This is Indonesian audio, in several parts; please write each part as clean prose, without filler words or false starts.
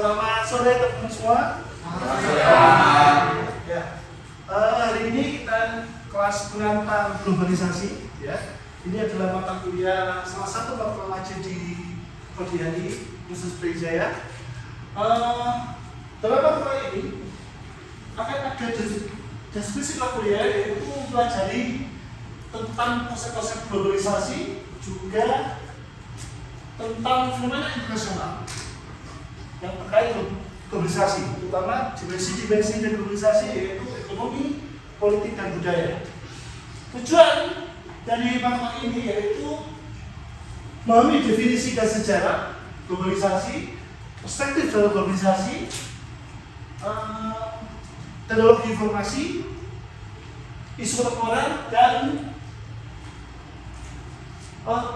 Selamat sore teman-teman semua. Ya. Hari ini kita kelas pengantar globalisasi. Ya. Ini adalah mata kuliah, salah satu mata kuliah wajib di Prodi Universitas Brawijaya. Dalam mata kuliah ini akan ada deskripsi mata kuliah, yaitu mempelajari tentang konsep-konsep globalisasi, juga tentang fenomena internasional yang terkait globalisasi, terutama dimensi-dimensi dari globalisasi, yaitu ekonomi, politik, dan budaya. Tujuan dari mata ini yaitu memahami definisi dan sejarah globalisasi, perspektif dalam globalisasi, teknologi informasi, isu kontemporer, dan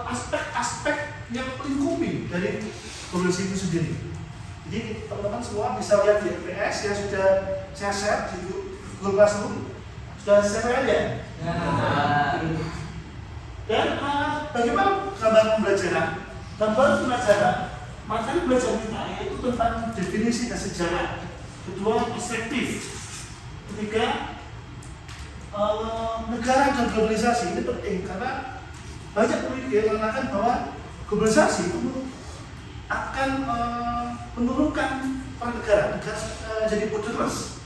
aspek-aspek yang melingkupi dari globalisasi itu sendiri. Jadi teman-teman semua bisa lihat di LPS yang sudah saya share di Google Classroom. Sudah saya lihat ya? Dan bagaimana gambaran pembelajaran? Gambaran pembelajaran, materi belajar kita yaitu tentang definisi dan sejarah. Kedua, perspektif. Ketiga, negara dan globalisasi. Ini penting karena banyak peneliti yang mengatakan bahwa globalisasi itu akan menurunkan peran negara jadi borderless.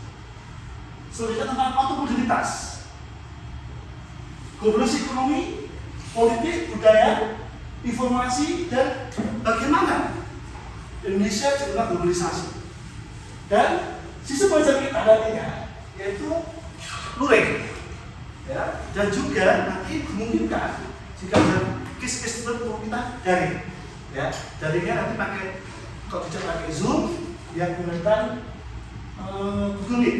Selanjutnya tentang automobilitas, globalisasi ekonomi, politik, budaya, informasi, dan bagaimana Indonesia terkena globalisasi. Dan sisi pelajaran kita nantinya yaitu luring, ya, dan juga nanti dimungkinkan jika ada case-case tertentu kita daring, ya, daringnya nanti pakai, kalau tidak pakai Zoom, yang gunakan Google Meet.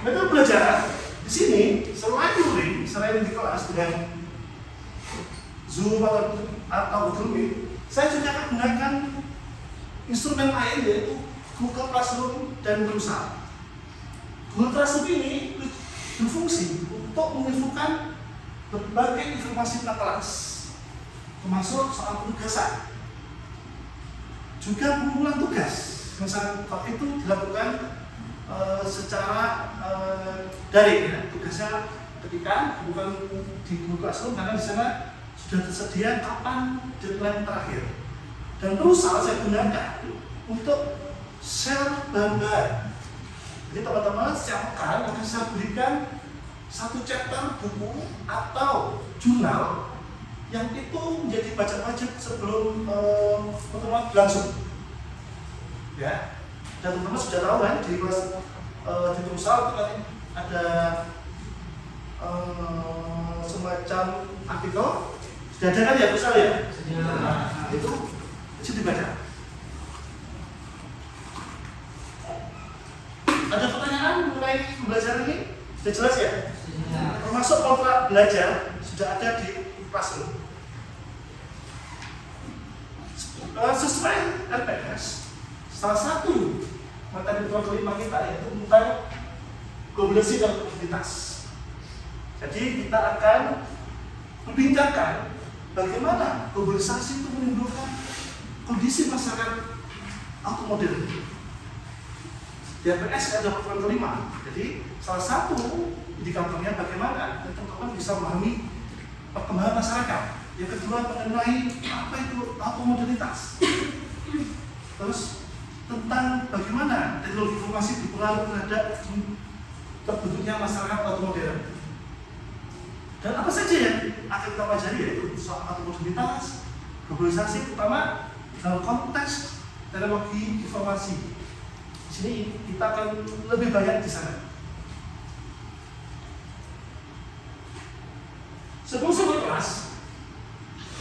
Metode pelajaran di sini selain luring, selain di kelas dengan Zoom atau Google Meet, saya juga akan menggunakan instrumen lain yaitu Google Classroom dan Berusaha. Google Classroom ini berfungsi untuk menginfokan berbagai informasi tentang kelas, termasuk soal penugasan, juga pengumpulan tugas. Misalnya kalau itu dilakukan secara daring, ya. Tugasnya ketika bukan di Google Classroom karena di sana sudah tersedia kapan deadline terakhir. Dan terus saya gunakan untuk share bahan-bahan. Jadi teman-teman setiap pekan akan saya berikan satu chapter buku atau jurnal yang itu menjadi bacaan wajib sebelum pertemuan berlangsung. Ya, dan teman-teman sudah tahu kan di kelas di Berusaha itu kan ada semacam artikel. Sudah ada kan ya Berusaha ya? Nah, itu dibaca. Ada pertanyaan mengenai pembelajaran ini? Sudah jelas ya? Termasuk pola belajar sudah ada di Classroom. Sesuai LPS, salah satu materi kelima kita yaitu tentang globalisasi dan mobilitas. Jadi kita akan membincangkan bagaimana globalisasi itu menimbulkan kondisi masyarakat modern. Di LPS ada pertemuan kelima. Jadi salah satu indikatornya bagaimana teman-teman bisa memahami perkembangan masyarakat. Yang kedua mengenai apa itu automobilitas. Terus tentang bagaimana teknologi informasi berpengaruh terhadap terbentuknya masyarakat modern. Dan apa saja yang akan kita pelajari yaitu soal automobilitas, globalisasi, terutama dalam konteks teknologi informasi. Di sini kita akan lebih banyak di sana. Sebelum saya kelas,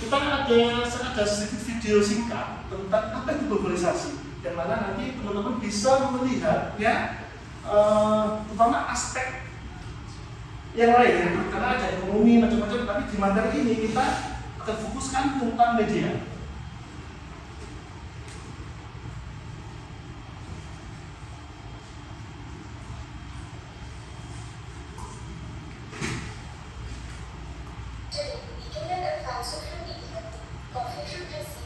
kita ada sedikit video singkat tentang apa itu globalisasi, yang mana nanti teman-teman bisa melihat ya, terutama aspek yang lain ya, karena ada ekonomi macam-macam, tapi di materi ini kita akan fokuskan tentang media.这里，你今天的饭是不是米饭？高飞是不是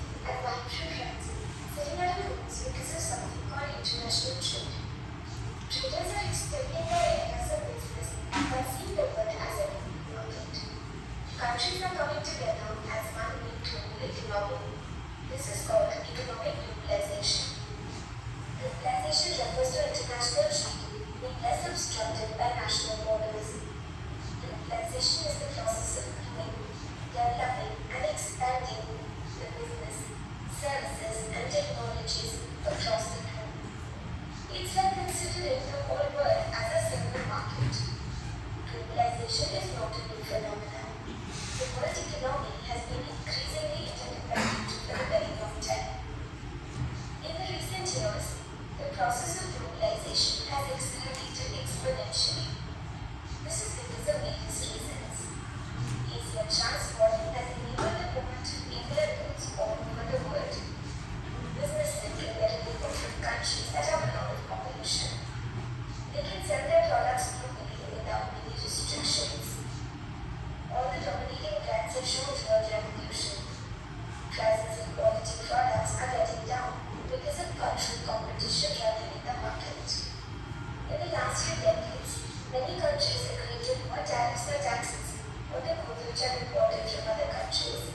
countries accredited more tariffs or taxes on the goods which are imported from other countries.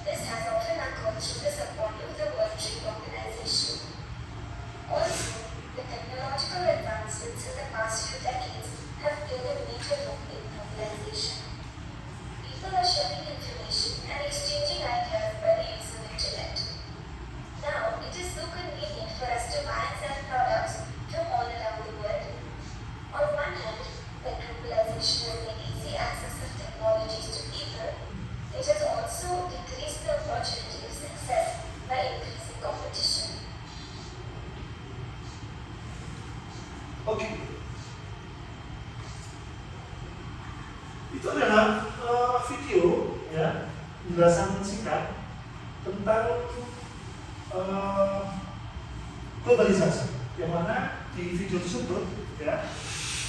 This has often occurred through the support of the World Trade Organization. Also, the technological advancements in the past few decades have played a major role in globalization. People are sharing information and exchanging ideas by the use of internet. Now, it is so convenient for us to buy and sell products from all around the world. On one hand, when globalization has made easy access of technologies to people, it has also decreased the opportunity of success by increasing competition. Oke. Itu adalah video ya, penjelasan singkat tentang globalisasi. Yang mana di video tersebut ya,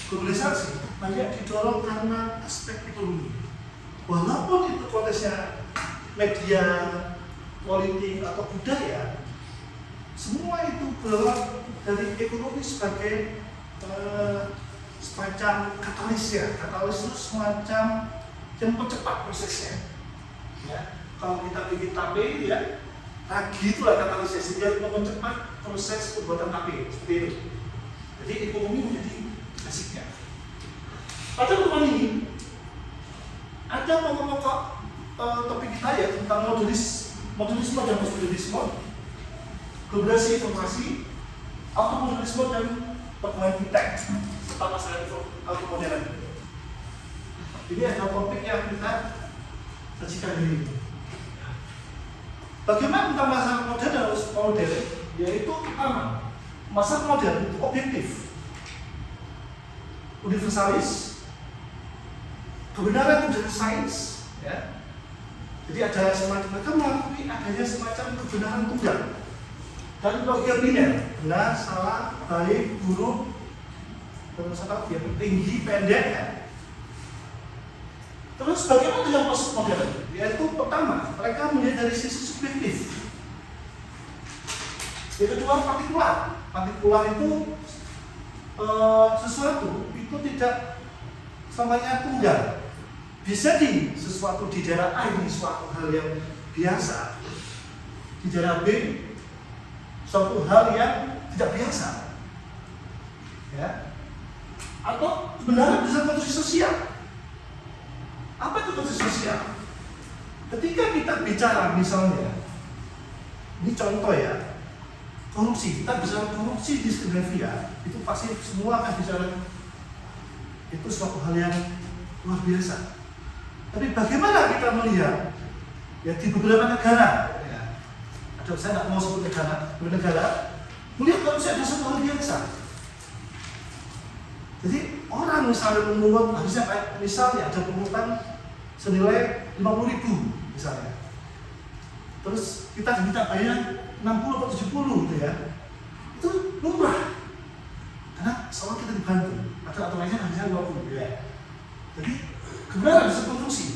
globalisasi banyak didorong karena aspek ekonomi. Walaupun itu konteksnya media, politik atau budaya, semua itu berawal dari ekonomi sebagai semacam katalis ya. Katalis itu semacam yang mempercepat prosesnya. Ya, kalau kita bikin tape ya, tagi itulah katalisnya sehingga mempercepat proses pembuatan tape seperti itu. Jadi ekonomi menjadi basicnya. Pada pertemuan ini ada pokok-pokok topik kita ya tentang modernisme dan postmodernisme, globalisasi informasi, automodernisme dan perkembangan fintech serta masalah automodern. Ini adalah topik yang kita sajikan hari ini. Bagaimana tentang masalah modern dan modern? Yaitu pertama, masalah modern itu objektif, universalis, kebenaran itu dari sains, ya. Jadi ada semacam mereka mengakui adanya semacam kebenaran tunggal dan logika biner, benar, salah, baik, buruk, terus apa? Tinggi, pendek, ya. Terus bagaimana dengan postmodern? Yaitu pertama, mereka melihat dari sisi subjektif. Yang kedua, partikular. Partikular itu sesuatu itu tidak selamanya tunggal. Bisa di sesuatu di daerah A ini suatu hal yang biasa, di daerah B suatu hal yang tidak biasa, ya. Atau sebenarnya bisa konstruksi sosial. Apa itu konstruksi sosial? Ketika kita bicara misalnya, ini contoh ya, korupsi, kita bicara korupsi di Skandinavia, itu pasti semua akan bicara itu suatu hal yang luar biasa. Tapi bagaimana kita melihat ya di beberapa negara, ya, ada saya nggak mau sebut negara, melihat korupsi ada suatu hal biasa. Jadi orang misalnya memungut harusnya kayak misalnya ada pungutan senilai 50.000 misalnya, terus kita diminta bayar 60 atau 70 gitu ya, itu lumrah karena soalnya kita dibantu, ada aturannya harusnya 20 ya. Jadi kebenaran bisa konstruksi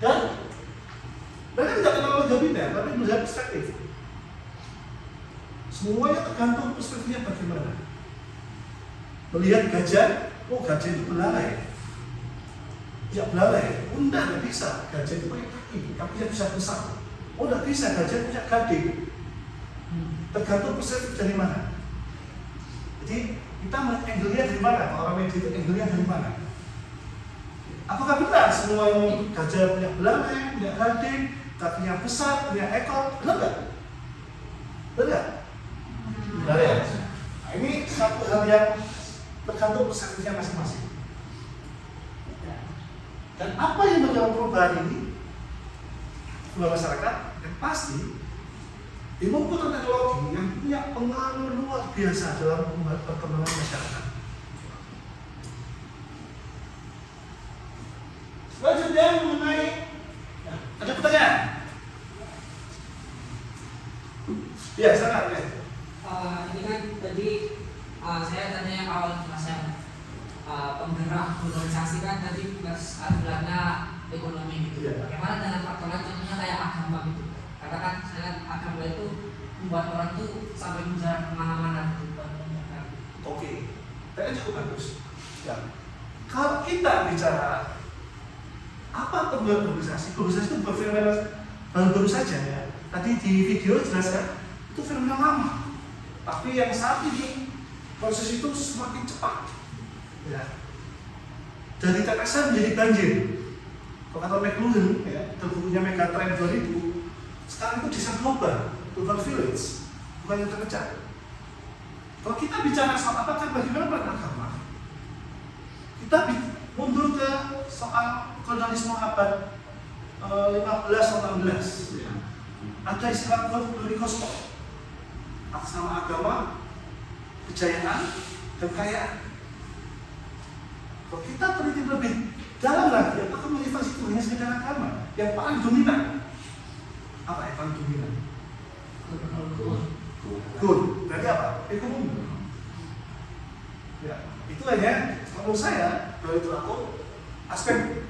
dan mereka tidak kenal logika biner, tapi melihat perspektif. Semuanya tergantung perspektifnya bagaimana. Melihat gajah, oh gajah itu belalai, ya belalai, oh enggak bisa, gajah itu pakai kaki, kakinya bisa besar. Oh enggak bisa, gajah punya gading. Tergantung perspektif dari mana. Jadi kita melihat angle-nya dari mana, kalau orang media itu angle-nya dari mana. Apakah benar semua yang gajah punya belalai, punya gading, kakinya besar, punya ekor? Benar nggak? Benar nggak? Benar ya? Nah, ini satu hal yang tergantung perspektifnya masing-masing. Dan apa yang mendorong perubahan ini? Perubahan masyarakat yang pasti ilmu teknologi yang punya pengaruh luar biasa dalam perkembangan masyarakat. Selanjutnya mengenai ada pertanyaan? Ya, sangat ya. Ini kan tadi saya tanya yang awal Mas yang penggerak globalisasi kan tadi Mas Belanda ekonomi gitu. Ya. Bagaimana dengan faktor lain contohnya kayak agama gitu? Katakan saya agama itu membuat orang tuh sampai menjalan kemana-mana gitu. Oke, tadi cukup bagus. Ya. Kalau kita bicara apa itu globalisasi? Globalisasi itu bukan fenomena baru-baru saja ya. Tadi di video jelas ya, itu fenomena lama. Tapi yang saat ini proses itu semakin cepat. Ya. Dari tetesan menjadi banjir. Kalau kata McLuhan, ya, bukunya Megatrend 2000, sekarang itu desa global village, bukan yang terpecah. Kalau kita bicara soal apakah bagaimana peran agama, kita mundur ke soal kolonialisme abad 15 atau 16. Ya. Ada istilah glorikoskop atas nama agama, kejayaan, dan kekayaan. Kalau kita teliti lebih dalam lagi, apakah motivasi itu hanya sekedar agama yang paling dominan? Apa yang paling dominan? Good. Berarti apa? Ekonomi. Ya, itu hanya menurut saya dari itu aku aspek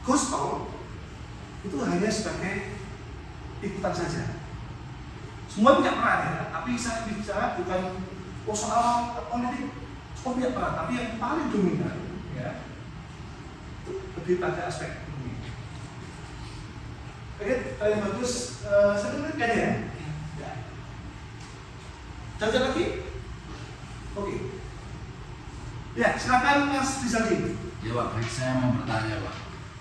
gospel itu hanya sebagai ikutan saja. Semua punya peran ya, tapi saya bicara bukan soal politik, semua punya peran, tapi yang paling dominan ya lebih pada aspek ekonomi. Oke, paling bagus saya tunjukkan ya. Cacat lagi? Oke. Ya, silakan Mas Rizaldi. Ya Pak, baik, saya mau bertanya Pak.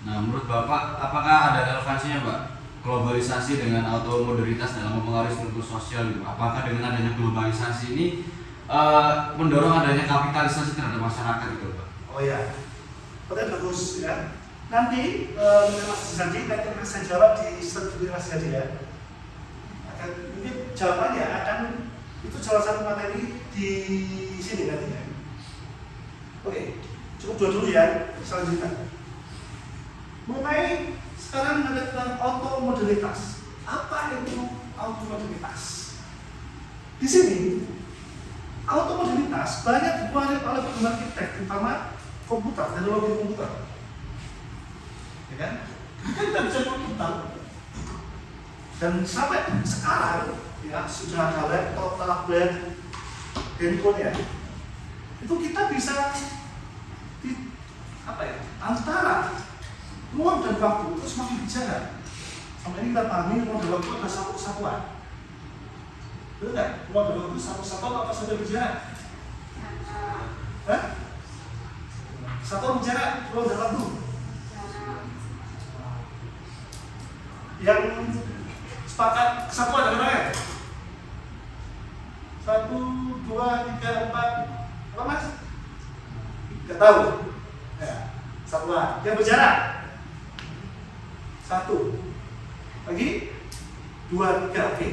Nah, menurut Bapak, apakah ada relevansinya Pak globalisasi dengan automoderitas dalam mempengaruhi struktur sosial gitu? Apakah dengan adanya globalisasi ini mendorong adanya kapitalisasi terhadap masyarakat gitu Pak? Oh ya, pertanyaan bagus ya. Nanti Mas Rizaldi nanti akan saya jawab di slide Mas Rizaldi ya. Mungkin jawabannya akan itu salah satu materi di sini nantinya. Oke, cukup dulu ya. Selanjutnya, mengenai sekarang ada tentang automodalitas. Apa itu automodalitas? Di sini, automodalitas banyak dipengaruhi oleh penggemar arsitek, terutama komputer, teknologi komputer. Ya kan? Kita bisa komputer. Dan sampai sekarang ya sudah ada laptop, tablet, handphone ya. Itu kita bisa antara ruang dan waktu itu semakin bicara. Sampai ini kita pahami ruang dan waktu ada satu kesatuan. Betul nggak? Ruang dan waktu satu kesatuan atau sudah bicara? Hah? Satu bicara ruang dan waktu. Yang sepakat kesatuan ada berapa ya? 1, 2, 3, 4, apa Mas? Gak tahu. Ya, satuan. Yang berjarak 1, lagi 2, 3, oke.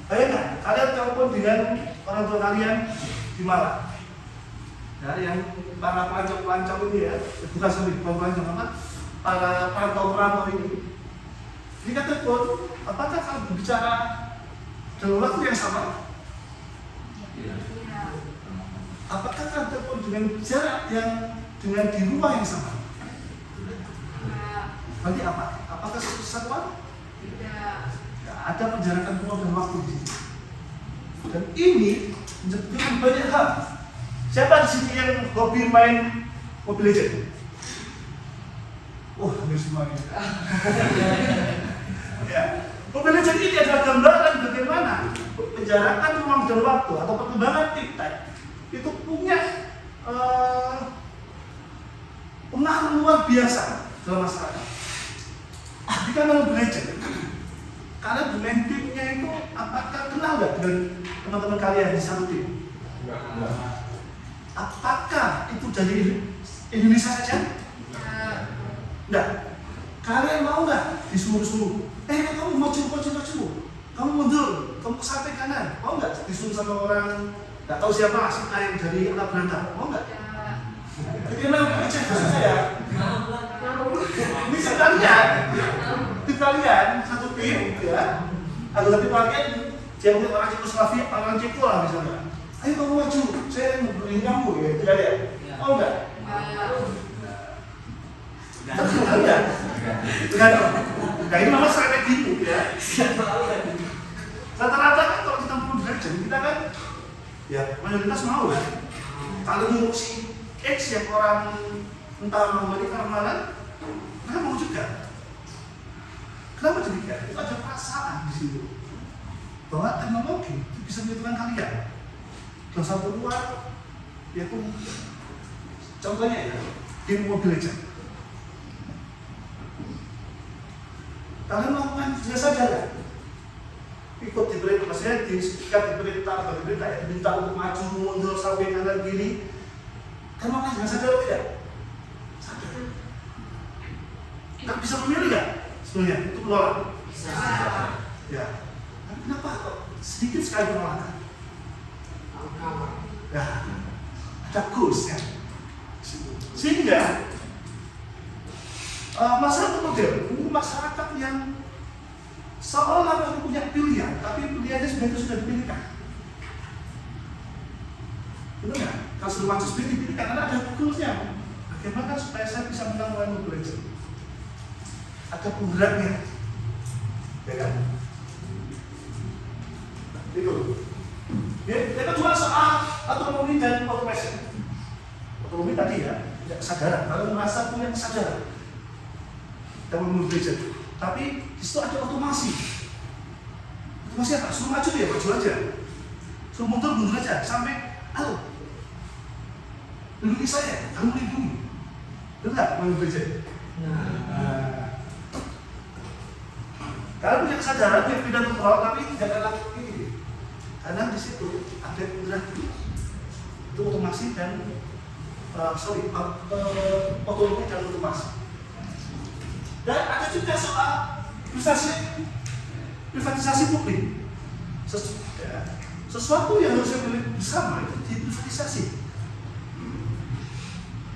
Bayangkan, kalian telepon dengan orang tua kalian di Malang. Ya, yang para pelancong ini ya, bukan pelancong apa? Para perantau ini. Jika telepon, apakah kalian berbicara dalam waktu yang sama? Apakah kalian telepon dengan jarak yang dengan di rumah yang sama? Nanti apa? Apakah satu kesatuan? Tidak. Ada penjarakan ruang dan waktu di sini. Dan ini menunjukkan banyak hal. Siapa di sini yang hobi main Mobile Legends? Oh, hampir semuanya. Ya. Mobile Legends ini adalah gambaran bagaimana penjarakan ruang dan waktu atau perkembangan TikTok itu punya pengaruh luar biasa dalam masyarakat. Jika Mobile Legends, kalian bermain timnya itu apakah kenal nggak dengan teman-teman kalian di satu tim? Enggak. Apakah itu dari Indonesia saja? Enggak. Kalian mau nggak disuruh-suruh? Kamu maju. Kamu mundur, kamu ke samping kanan. Mau nggak disuruh sama orang nggak tahu siapa asli yang dari anak berantah? Mau nggak? Bagaimana kerja saya? Ini kita lihat satu tim, ya. Ada tim kalian, dia mungkin orang Yugoslavia, orang Ceko lah misalnya. Ayo kamu maju, saya mau beli nyamuk ya, tidak ya? Mau nggak? Enggak. Nah ini memang strategi itu ya. Rata-rata kan kalau kita mau belajar, kita kan ya mayoritas mau kan. Kalau nyuruh si X yang orang entah orang Amerika mana, mereka mau juga. Kenapa demikian? Itu ada perasaan di situ bahwa teknologi itu bisa menyatukan kalian. Dan satu luar, yaitu contohnya ya, game Mobile Legends. Kalian melakukan biasa saja ya? Ikut diberitahu, maksudnya diminta untuk maju mundur sampai kanan kiri. Kan melakukan biasa saja atau tidak? Sadar. Nggak bisa memilih nggak? Sebenarnya itu menolak. Bisa. Ya. Tapi kenapa kok sedikit sekali penolakan? Ya, ada kursnya. Sehingga masyarakat modern ini masyarakat yang seolah-olah punya pilihan, tapi pilihannya sudah dipilihkan. Benar nggak? Kalau sudah masuk seperti dipilihkan, karena ada goalsnya. Bagaimana supaya saya bisa menang lawan Mobile Legends? Ada penggeraknya, ya kan? Itu. Yang kedua soal otonomi dan automation. Otonomi tadi ya, tidak kesadaran. Kalau merasa punya kesadaran dalam Mobile Legends, tapi di situ ada otomasi. Otomasi apa? Suruh maju ya, maju aja. Suruh mundur aja. Sampai, halo, lindungi saya, kamu lindungi. Benar, Mobile Legends. Kalau punya kesadaran, punya pindah kontrol, tapi tidak ada lagi ini. Karena di situ ada indera itu otomasi dan otonomi dan otomasi. Dan ada juga soal privatisasi publik. Sesuatu yang harusnya milik bersama itu diprivatisasi.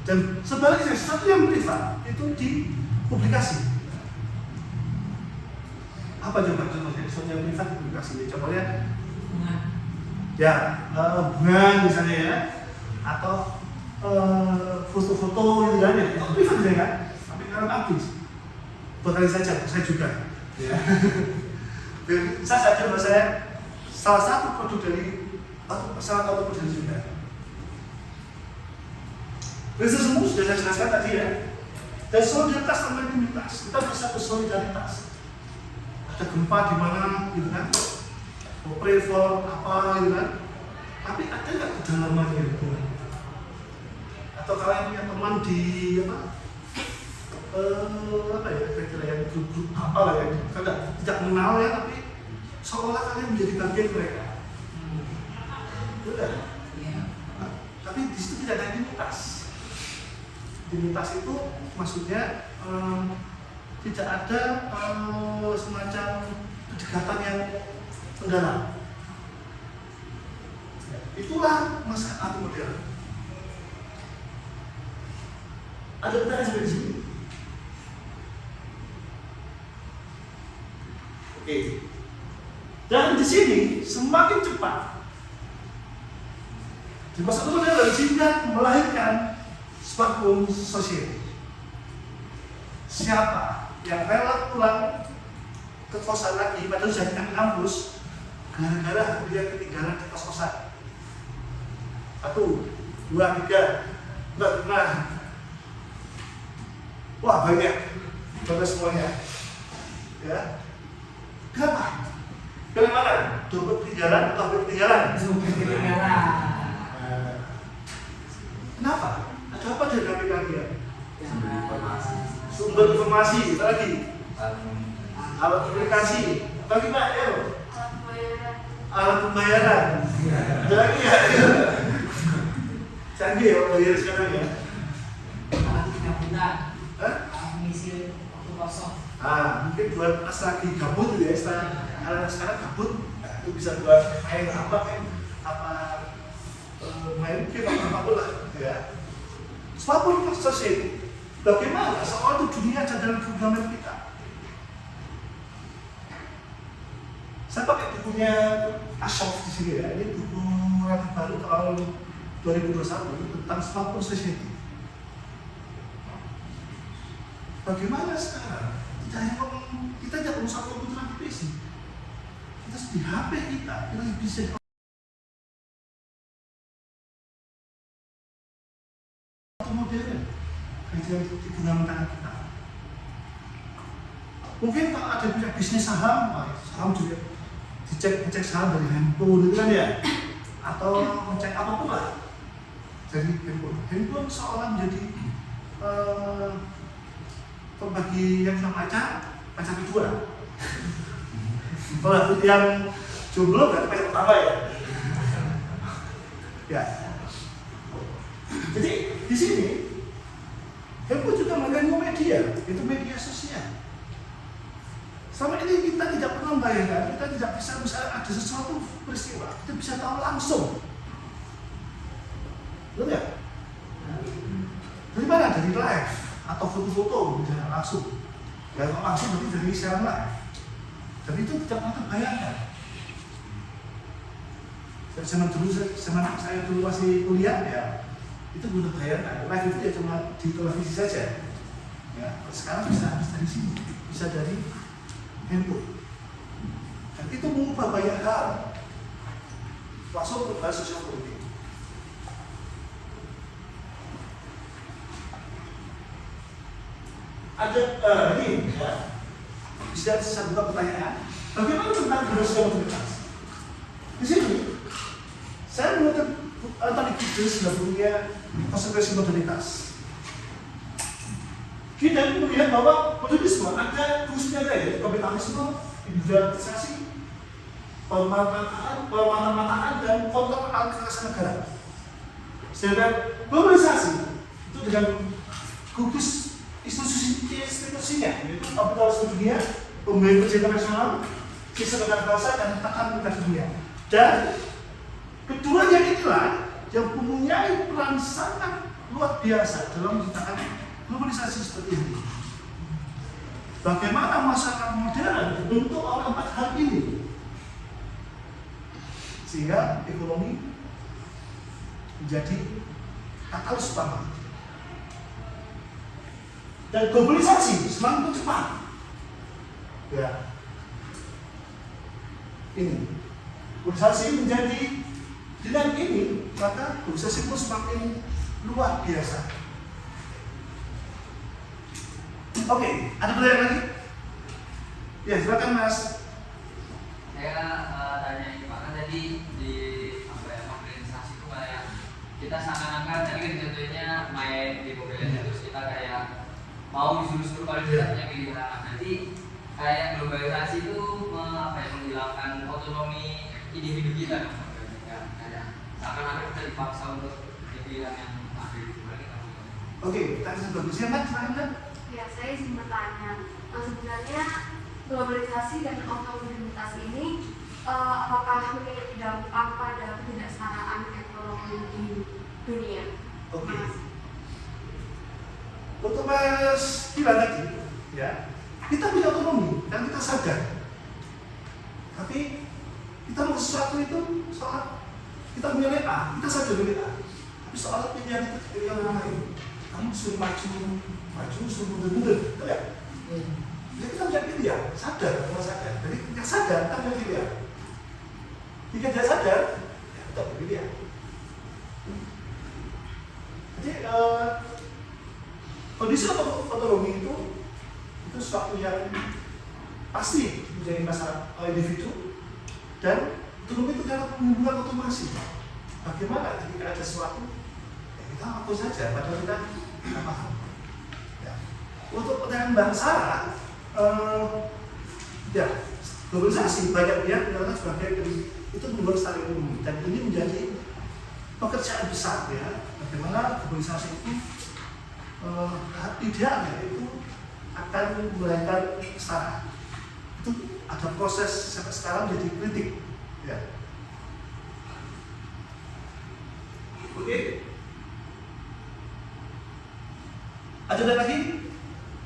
Dan sebaliknya sesuatu yang privat itu dipublikasi. Apa coba contohnya? Sesuatu yang privat dipublikasi. Contohnya ya bunga misalnya ya, atau foto-foto gitu kan ya, itu privat ya kan, sampai sekarang aktif. Buat saja, saya juga. Ya. Bisa saja bahwa saya salah satu produk dari salah satu produk juga. Semua sudah saya jelaskan tadi ya. Dan solidaritas tanpa intimitas, kita bisa bersolidaritas. Ada gempa di mana, gitu kan? Pray for apa gitu kan, tapi ada nggak kedalamannya gitu? Atau kalian punya teman di apa ya, kira-kira yang grup apa lah ya, kalian tidak mengenal ya, tapi seolah kalian menjadi bagian mereka. Betul. Nah, tapi di situ tidak ada intimitas. Intimitas itu maksudnya tidak ada semacam kedekatan yang mendalam. Itulah masyarakat modern. Ada pertanyaan seperti ini. Oke. Dan di sini semakin cepat di masa modern sehingga melahirkan spektrum sosial. Siapa yang rela pulang ke kosan lagi padahal sudah di kampus gara-gara dia ketinggalan di kos-kosan? 1, 2, 3, 4, 5. Wah banyak semuanya. Ya. Kenapa? Pilih mana? Dompet ketinggalan atau ketinggalan? Kenapa? Ada apa dengan HP kalian? Sumber informasi, apa lagi? Alat aplikasi, bagi Pak Eo? Alat pembayaran. Ada lagi ya? Canggih ya bayar sekarang ya? Alat pencabutan, Hah? alat mengisi waktu kosong. Mungkin buat pas lagi gabut gitu ya, anak sekarang gabut, itu bisa buat main main game apapun lah, ya. Apapun sosial. Bagaimana soal itu dunia ada dalam genggaman kita? Saya pakai bukunya Ashraf di sini ya. Ini buku relatif baru tahun 2021 tentang smartphone society. Bagaimana sekarang? Kita tidak perlu satu komputer di PC. Kita di HP kita bisa modern yang digunakan kita. Mungkin kalau ada punya bisnis saham, saham juga ngecek saham dari handphone itu kan ya, atau ngecek apapun lah dari handphone seolah menjadi pembagi yang sama pacar kedua. Kalau yang jomblo berarti pacar pertama ya. Ya. Jadi di sini handphone juga mengandung media, itu media sosial. Selama ini kita tidak pernah membayangkan, kita tidak bisa misalnya ada sesuatu peristiwa, kita bisa tahu langsung. Betul ya? Dari mana? Dari live atau foto-foto misalnya langsung. Ya kalau langsung berarti dari siaran live. Tapi itu tidak pernah terbayangkan. Zaman dulu, zaman saya dulu masih kuliah ya, itu belum terbayangkan. Live itu ya cuma di televisi saja. Ya, sekarang bisa dari sini, bisa dari handphone. Dan itu mengubah banyak hal. Langsung ke bahas sosial politik. Ada ini ya, bisa saya buka pertanyaan. Bagaimana tentang sosial mobilitas? Di sini saya menutup tadi kita sudah punya konsekuensi modernitas. Kita melihat bahwa modernisme ada fungsinya ya, kapitalisme, individualisasi, pemata-mataan dan kontrol kekerasan negara. Sedangkan globalisasi itu dengan gugus institusinya, yaitu kapitalisme dunia, pembangunan kerja internasional, sistem bangsa dan tatanan negara dunia. Dan keduanya inilah yang mempunyai peran sangat luar biasa dalam menciptakan globalisasi seperti ini. Bagaimana masyarakat modern dibentuk oleh 4 hal ini, sehingga ekonomi menjadi katalis utama. Dan globalisasi semakin cepat. Ya, ini globalisasi menjadi dengan ini maka globalisasi pun semakin luar biasa. Oke, ada pertanyaan lagi? Ya, silakan Mas. Saya tanya ini Pak, kan tadi di organisasi itu kayak kita seakan-akan tadi kan contohnya main di mobil terus kita kayak mau disuruh-suruh kalau tidak punya pilihan. Nanti kayak globalisasi itu menghilangkan otonomi individu kita dong. Kayak seakan-akan kita dipaksa untuk pilihan yang akhir kita. Oke, tadi sebelum siapa? Silakan. Ya, saya ingin bertanya, sebenarnya globalisasi dan otomobilitas ini apakah memiliki dampak pada ketidaksetaraan ekonomi di dunia? Oke. Untuk Mas bilang tadi, ya, kita punya otonomi dan kita sadar. Tapi kita mau sesuatu itu soal kita punya A, kita sadar punya A. Tapi soal pilihan itu pilihan orang lain. Kamu suruh maju suruh mundur, betul ya? Jadi kita punya pilihan, sadar, kita sadar. Jadi yang sadar kita punya pilihan. Jika tidak sadar, ya kita berpilihan. Jadi kondisi otonomi itu sesuatu yang pasti menjadi masalah individu, dan otonomi itu adalah pengumpulan otomasi. Bagaimana ketika ada sesuatu ya kita ngaku saja, padahal kita tidak paham. Ya. Untuk pertanyaan bangsa, ya globalisasi banyak pihak menyatakan sebagai itu membuat standar umum, dan ini menjadi pekerjaan besar ya. Bagaimana globalisasi itu idealnya itu akan melahirkan kesetaraan. Itu ada proses sampai sekarang jadi kritik ya. Oke. Ada lagi?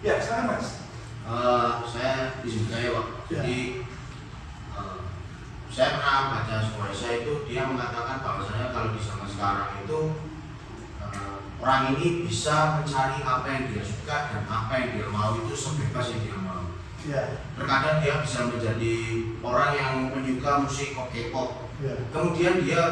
Ya, silakan Mas. Saya izin saya Pak. Jadi saya pernah baca sebuah esai itu, dia mengatakan bahwasanya kalau di zaman sekarang itu orang ini bisa mencari apa yang dia suka dan apa yang dia mau itu sebebas yang dia mau. Ya. Terkadang dia bisa menjadi orang yang menyuka musik K-pop. Ya. Kemudian dia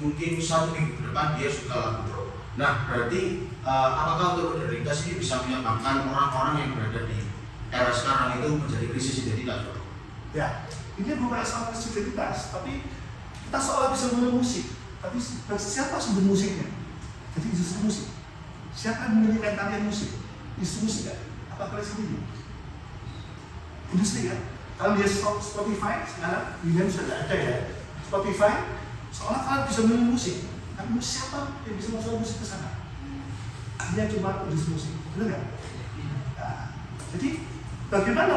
mungkin 1 minggu ke depan dia suka lagu rock. Nah, berarti apakah untuk modalitas ini bisa menyebabkan orang-orang yang berada di era sekarang itu menjadi krisis identitas, Pak? Ya, ini bukan soal krisis identitas, tapi kita seolah bisa memilih musik. Tapi siapa sumber musiknya? Jadi justru musik. Siapa yang menyanyikan tarian musik? Justru musik kan? Apa kalian sendiri? Industri kan? Kalau lihat Spotify sekarang, William sudah ada ya. Spotify, seolah kalian bisa memilih musik. Tapi siapa yang bisa masuk musik ke sana? Dia cuma industri musik, benar nggak? Nah, jadi bagaimana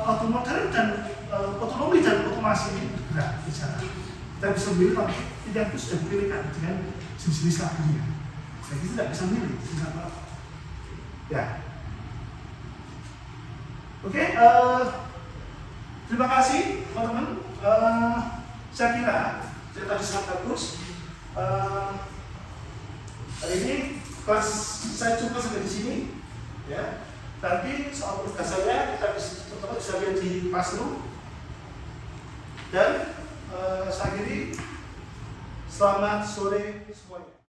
otomotif dan otonomi dan otomasi ini bergerak di sana? Kita bisa memilih, tapi tidak itu sudah dipilihkan dengan jenis-jenis lagunya. Jadi kita tidak bisa memilih jenis apa. Ya. Oke, terima kasih teman-teman. Saya kira saya tadi sangat bagus. Hari ini kelas saya cukup sampai di sini. Ya. Nanti soal tugas saya kita bisa lihat di classroom. Dan saya akhiri, selamat sore semuanya.